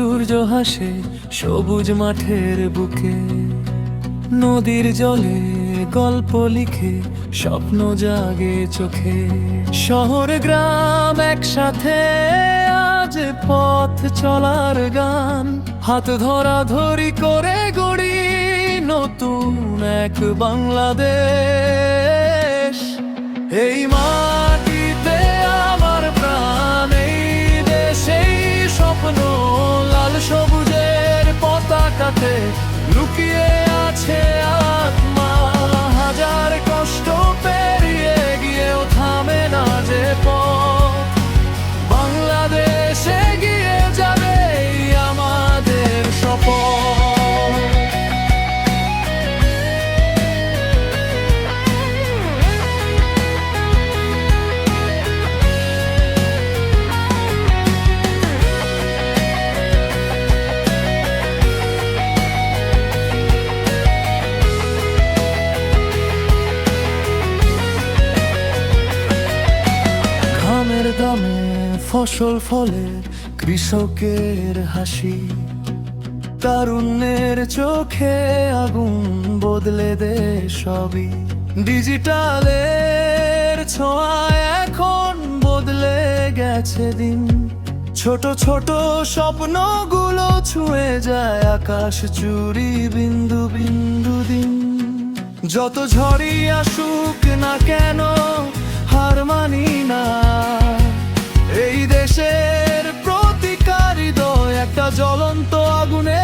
সূর্য হাসে সবুজ মাঠের বুকে, নদীর জলে গল্প লিখে স্বপ্ন জাগে চোখে। শহর গ্রাম একসাথে আজ পথ চলার গান, হাত ধরা ধরি করে গড়ি নতুন এক বাংলাদেশ। এই মাটিতে আমার প্রাণ, এই দেশেই স্বপ্ন, লাল সবুজের পতাকাতে লুকিয়ে আছে আত্মা। হাজার কষ্ট পেরিয়ে গিয়েও থামে না যে পথ, বাংলাদেশ এগিয়ে যাবে আমাদের শপথ। দামে ফসল ফলে কৃষকের হাসি, তারুণ্যের চোখে আগুন বদলে দে সবই। ডিজিটালের ছোঁয়ায় এখন বদলে গেছে দিন, ছোট ছোট স্বপ্নগুলো ছুঁয়ে যায় আকাশ চুরি বিন্দু বিন্দু দিন। যত ঝড়ই আসুক না কেন হার মানি না, এই দেশের প্রতিকার হৃদয় একটা জ্বলন্ত আগুনে